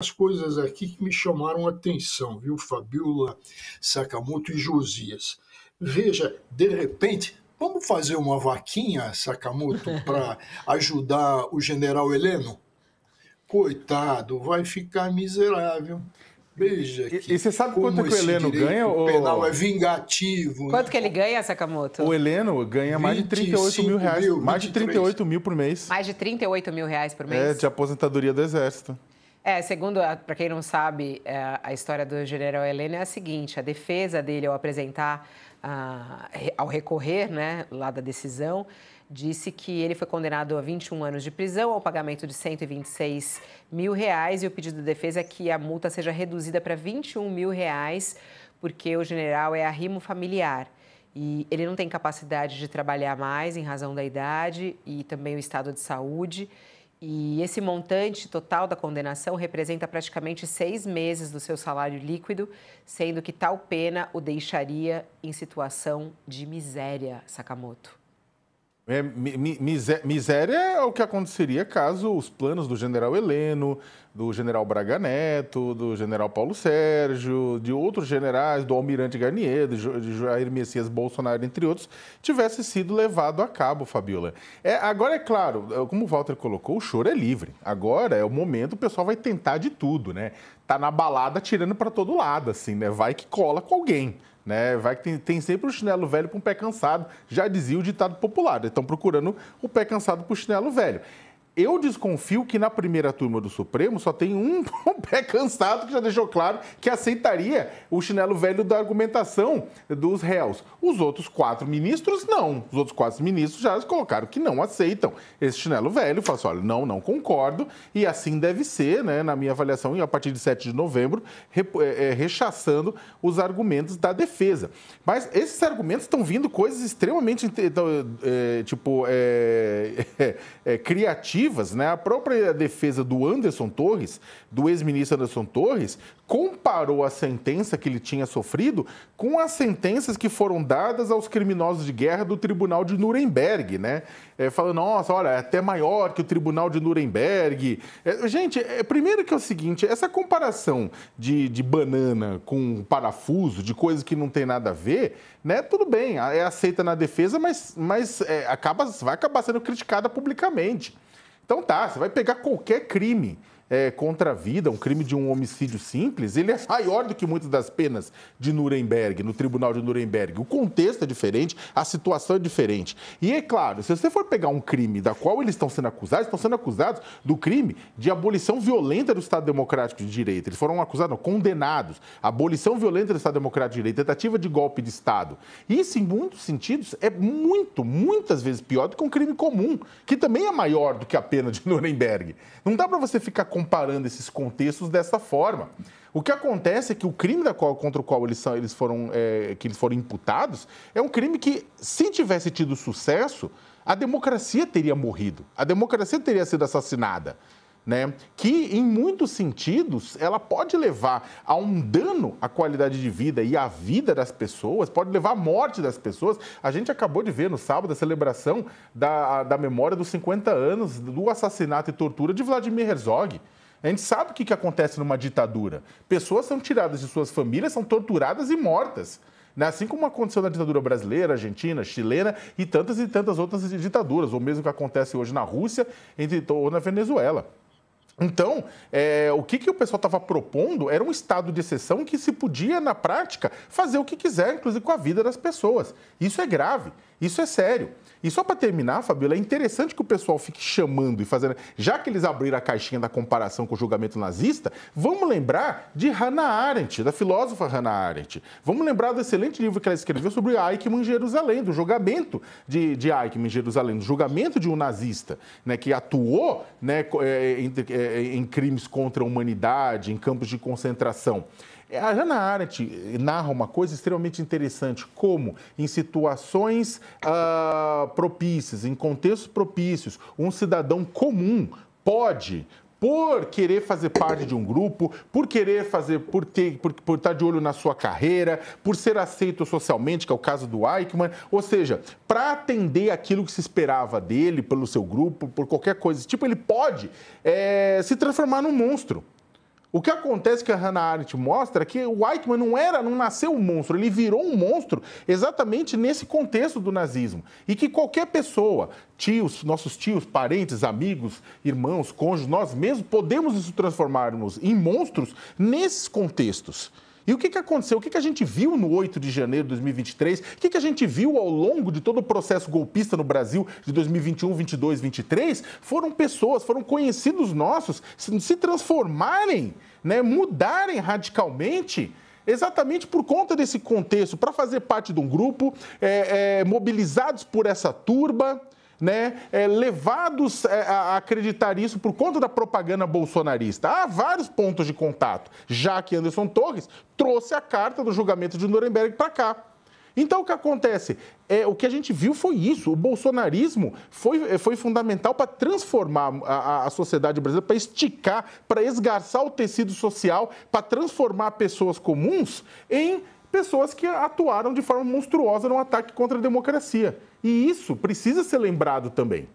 As coisas aqui que me chamaram a atenção, viu, Fabiola, Sakamoto e Josias. Veja, de repente, vamos fazer uma vaquinha, Sakamoto, para ajudar o general Heleno? Coitado, vai ficar miserável. Veja E você sabe quanto como que o esse Heleno ganha? direito penal é vingativo, Quanto né? que ele ganha, Sakamoto? O Heleno ganha mais de 38 mil reais. 25 mil, Mais de 38 mil por mês. Mais de 38 mil reais por mês? É, de aposentadoria do Exército. Segundo, para quem não sabe, a história do general Heleno é a seguinte: a defesa dele, ao apresentar, ao recorrer, né, lá da decisão, disse que ele foi condenado a 21 anos de prisão, ao pagamento de 126 mil reais, e o pedido da defesa é que a multa seja reduzida para 21 mil reais, porque o general é arrimo familiar. E ele não tem capacidade de trabalhar mais em razão da idade e também o estado de saúde. E esse montante total da condenação representa praticamente 6 meses do seu salário líquido, sendo que tal pena o deixaria em situação de miséria, Sakamoto. Miséria é o que aconteceria caso os planos do general Heleno, do general Braga Neto, do general Paulo Sérgio, de outros generais, do almirante Garnier, de Jair Messias Bolsonaro, entre outros, tivesse sido levado a cabo, Fabiola. Agora, é claro, como o Walter colocou, o choro é livre. Agora é o momento, o pessoal vai tentar de tudo, né? Tá na balada tirando para todo lado, assim, né? Vai que cola com alguém. Né? Vai que tem sempre um chinelo velho para um pé cansado, já dizia o ditado popular. Estão procurando o pé cansado para o chinelo velho. Eu desconfio que na primeira turma do Supremo só tem um pé cansado que já deixou claro que aceitaria o chinelo velho da argumentação dos réus. Os outros 4 ministros, não. Os outros 4 ministros já colocaram que não aceitam esse chinelo velho. Falaram assim, olha, não concordo e assim deve ser, né, na minha avaliação, e a partir de 7 de novembro, rechaçando os argumentos da defesa. Mas esses argumentos estão vindo coisas extremamente, criativas. Né? A própria defesa do Anderson Torres, do ex-ministro Anderson Torres, comparou a sentença que ele tinha sofrido com as sentenças que foram dadas aos criminosos de guerra do Tribunal de Nuremberg, né? Falando, nossa, olha, é até maior que o Tribunal de Nuremberg. Gente, primeiro que é o seguinte, essa comparação de banana com parafuso, de coisas que não tem nada a ver, né? Tudo bem, é aceita na defesa, mas vai acabar sendo criticada publicamente. Então tá, você vai pegar qualquer crime contra a vida, um crime de um homicídio simples, ele é maior do que muitas das penas de Nuremberg, no Tribunal de Nuremberg. O contexto é diferente, a situação é diferente. E é claro, se você for pegar um crime da qual eles estão sendo acusados do crime de abolição violenta do Estado Democrático de Direito. Eles foram acusados, não, condenados. Abolição violenta do Estado Democrático de Direito, tentativa de golpe de Estado. Isso, em muitos sentidos, é muitas vezes pior do que um crime comum, que também é maior do que a pena de Nuremberg. Não dá para você ficar comparando esses contextos dessa forma. O que acontece é que o crime contra o qual eles foram imputados é um crime que, se tivesse tido sucesso, a democracia teria morrido, a democracia teria sido assassinada. Né? Que, em muitos sentidos, ela pode levar a um dano à qualidade de vida e à vida das pessoas, pode levar à morte das pessoas. A gente acabou de ver no sábado a celebração da memória dos 50 anos do assassinato e tortura de Vladimir Herzog. A gente sabe o que acontece numa ditadura. Pessoas são tiradas de suas famílias, são torturadas e mortas. Assim como aconteceu na ditadura brasileira, argentina, chilena e tantas outras ditaduras, ou mesmo que acontece hoje na Rússia ou na Venezuela. Então, o que o pessoal estava propondo era um estado de exceção que se podia, na prática, fazer o que quiser, inclusive com a vida das pessoas. Isso é grave, isso é sério. E só para terminar, Fabiola, é interessante que o pessoal fique chamando e fazendo... Já que eles abriram a caixinha da comparação com o julgamento nazista, vamos lembrar de Hannah Arendt, da filósofa Hannah Arendt. Vamos lembrar do excelente livro que ela escreveu sobre Eichmann em Jerusalém, do julgamento de Eichmann em Jerusalém, do julgamento de um nazista, né, que atuou, né, em crimes contra a humanidade, em campos de concentração. A Hannah Arendt narra uma coisa extremamente interessante, como em situações propícias, em contextos propícios, um cidadão comum pode, por querer fazer parte de um grupo, por estar de olho na sua carreira, por ser aceito socialmente, que é o caso do Eichmann, ou seja, para atender aquilo que se esperava dele, pelo seu grupo, por qualquer coisa desse tipo, ele pode se transformar num monstro. O que acontece que a Hannah Arendt mostra é que o Eichmann não nasceu um monstro, ele virou um monstro exatamente nesse contexto do nazismo. E que qualquer pessoa, tios, nossos tios, parentes, amigos, irmãos, cônjuges, nós mesmos, podemos nos transformarmos em monstros nesses contextos. E o que aconteceu? O que a gente viu no 8 de janeiro de 2023? O que a gente viu ao longo de todo o processo golpista no Brasil de 2021, 22, 23? Foram pessoas, foram conhecidos nossos se transformarem, né, mudarem radicalmente, exatamente por conta desse contexto, para fazer parte de um grupo, mobilizados por essa turba, né, levados a acreditar isso por conta da propaganda bolsonarista. Há vários pontos de contato, já que Anderson Torres trouxe a carta do julgamento de Nuremberg para cá. Então, o que acontece? O que a gente viu foi isso. O bolsonarismo foi fundamental para transformar a sociedade brasileira, para esticar, para esgarçar o tecido social, para transformar pessoas comuns em pessoas que atuaram de forma monstruosa no ataque contra a democracia. E isso precisa ser lembrado também.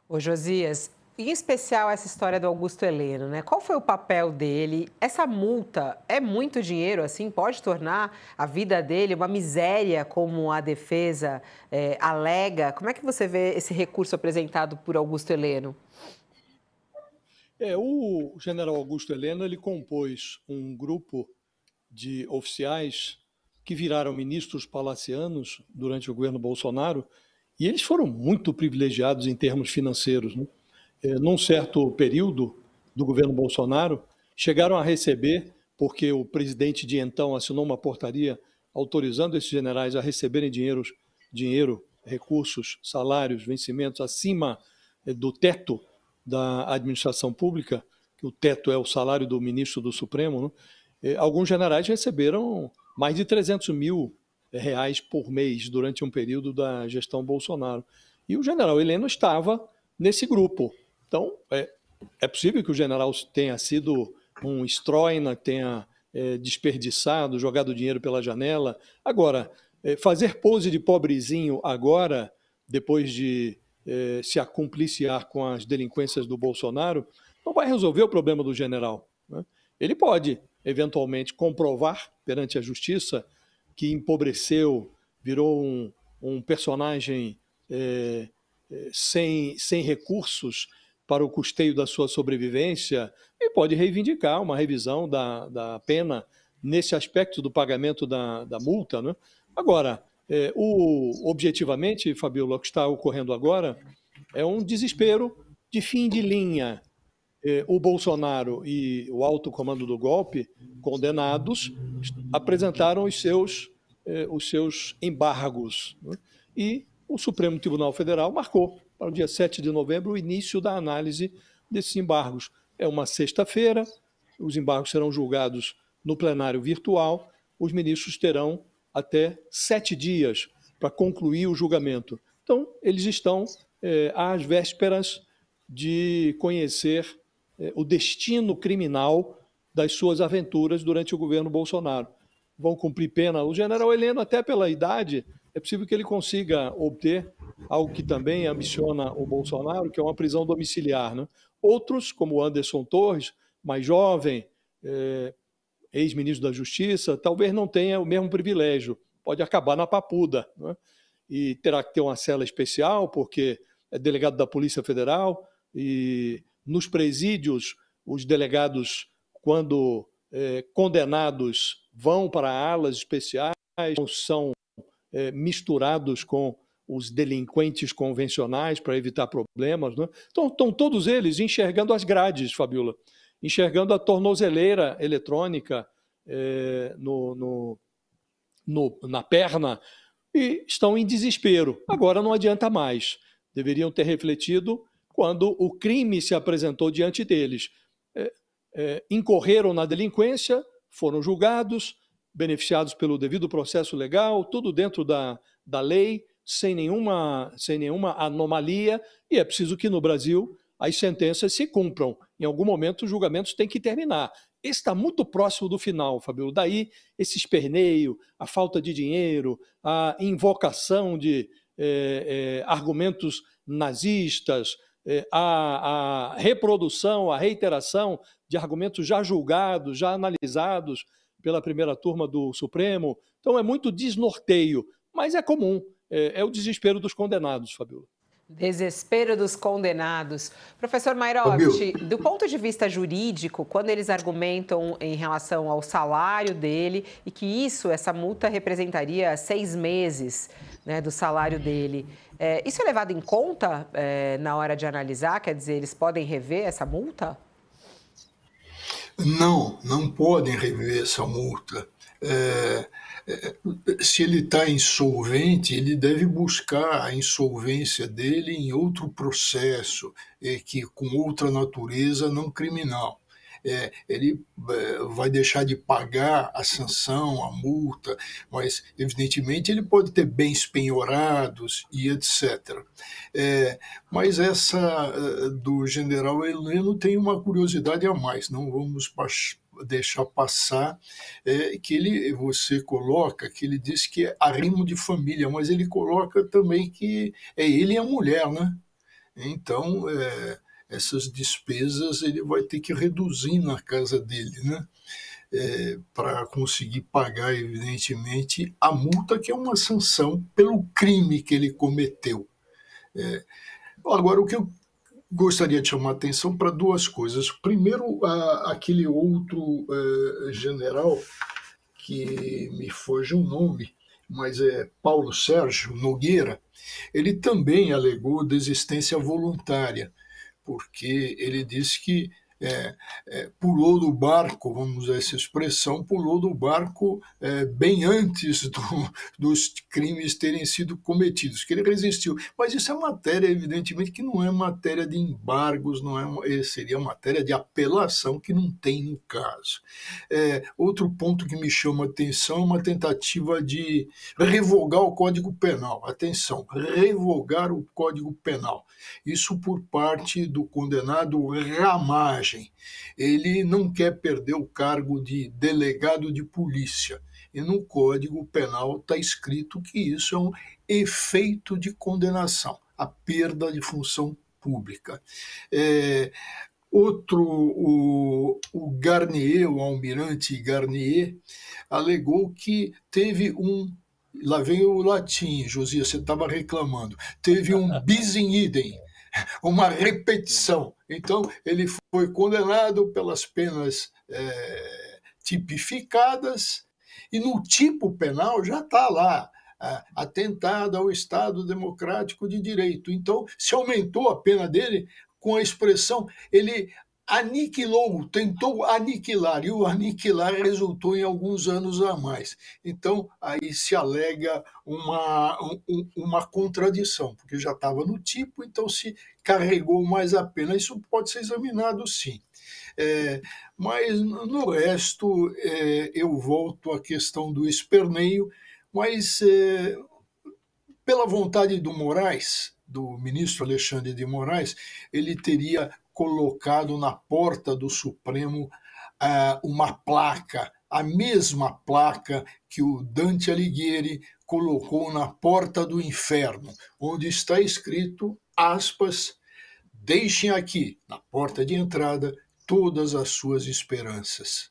Ô, Josias, em especial essa história do Augusto Heleno, né? Qual foi o papel dele? Essa multa é muito dinheiro, assim? Pode tornar a vida dele uma miséria, como a defesa alega? Como é que você vê esse recurso apresentado por Augusto Heleno? O general Augusto Heleno, ele compôs um grupo de oficiais que viraram ministros palacianos durante o governo Bolsonaro, e eles foram muito privilegiados em termos financeiros, né? Num certo período do governo Bolsonaro, chegaram a receber, porque o presidente de então assinou uma portaria autorizando esses generais a receberem dinheiro, recursos, salários, vencimentos acima do teto da administração pública, que o teto é o salário do ministro do Supremo, né? Alguns generais receberam mais de 300 mil reais por mês durante um período da gestão Bolsonaro. E o general Heleno estava nesse grupo. Então, é possível que o general tenha sido um estroina, tenha desperdiçado, jogado dinheiro pela janela. Agora, fazer pose de pobrezinho agora, depois de se acumpliciar com as delinquências do Bolsonaro, não vai resolver o problema do general, né? Ele pode, eventualmente, comprovar perante a justiça que empobreceu, virou um personagem sem recursos para o custeio da sua sobrevivência, e pode reivindicar uma revisão da pena nesse aspecto do pagamento da multa, né? Agora, objetivamente, Fabíola, o que está ocorrendo agora é um desespero de fim de linha. O Bolsonaro e o alto comando do golpe, condenados, apresentaram os seus embargos, né? E o Supremo Tribunal Federal marcou para o dia 7 de novembro o início da análise desses embargos. É uma sexta-feira, os embargos serão julgados no plenário virtual, os ministros terão até 7 dias para concluir o julgamento. Então, eles estão às vésperas de conhecer o destino criminal das suas aventuras durante o governo Bolsonaro. Vão cumprir pena. O general Heleno, até pela idade, é possível que ele consiga obter algo que também ambiciona o Bolsonaro, que é uma prisão domiciliar, né? Outros, como Anderson Torres, mais jovem, ex-ministro da Justiça, talvez não tenha o mesmo privilégio. Pode acabar na papuda, né? E terá que ter uma cela especial, porque é delegado da Polícia Federal, e nos presídios, os delegados, quando condenados, vão para alas especiais, são misturados com os delinquentes convencionais para evitar problemas, né? Então, estão todos eles enxergando as grades, Fabíola, enxergando a tornozeleira eletrônica na perna, e estão em desespero. Agora não adianta mais. Deveriam ter refletido quando o crime se apresentou diante deles. Incorreram na delinquência, foram julgados, beneficiados pelo devido processo legal, tudo dentro da lei, sem nenhuma anomalia, e é preciso que no Brasil as sentenças se cumpram. Em algum momento os julgamentos têm que terminar. Esse está muito próximo do final, Fabíola. Daí esse esperneio, a falta de dinheiro, a invocação de argumentos nazistas, a reprodução, a reiteração de argumentos já julgados, já analisados pela primeira turma do Supremo. Então, é muito desnorteio, mas é comum. É o desespero dos condenados, Fabiola. Desespero dos condenados. Professor Mairotti, do ponto de vista jurídico, quando eles argumentam em relação ao salário dele e que essa multa representaria 6 meses, né, do salário dele, isso é levado em conta na hora de analisar? Quer dizer, eles podem rever essa multa? Não podem rever essa multa. Se ele está insolvente, ele deve buscar a insolvência dele em outro processo, com outra natureza não criminal. Ele vai deixar de pagar a sanção, a multa, mas, evidentemente, ele pode ter bens penhorados e etc. Mas essa do general Heleno tem uma curiosidade a mais, não vamos deixar passar, que você coloca, que ele diz que é arrimo de família, mas ele coloca também que é ele e a mulher, né? Então, essas despesas ele vai ter que reduzir na casa dele, né? Para conseguir pagar, evidentemente, a multa, que é uma sanção pelo crime que ele cometeu. Agora, o que eu gostaria de chamar a atenção para 2 coisas. Primeiro, aquele outro general, que me foge o nome, mas é Paulo Sérgio Nogueira, ele também alegou desistência voluntária, porque ele disse que pulou do barco, vamos usar essa expressão, pulou do barco bem antes dos crimes terem sido cometidos, que ele resistiu. Mas isso é matéria, evidentemente, que não é matéria de embargos, seria matéria de apelação, que não tem no caso. Outro ponto que me chama a atenção é uma tentativa de revogar o Código Penal. Atenção, revogar o Código Penal. Isso por parte do condenado Ramagem. Ele não quer perder o cargo de delegado de polícia. E no Código Penal está escrito que isso é um efeito de condenação, a perda de função pública. O Garnier, o almirante Garnier, alegou que teve lá vem o latim, Josias, você estava reclamando, teve um bis in idem, uma repetição. Então, ele foi condenado pelas penas tipificadas, e no tipo penal já está lá, atentado ao Estado Democrático de Direito. Então, se aumentou a pena dele com a expressão, ele tentou aniquilar, e o aniquilar resultou em alguns anos a mais. Então, aí se alega uma contradição, porque já estava no tipo, então se carregou mais a pena. Isso pode ser examinado, sim. Mas, no resto, eu volto à questão do esperneio, mas, pela vontade do Moraes, do ministro Alexandre de Moraes, ele teria colocado na porta do Supremo uma placa, a mesma placa que o Dante Alighieri colocou na porta do inferno, onde está escrito, aspas, deixem aqui, na porta de entrada, todas as suas esperanças.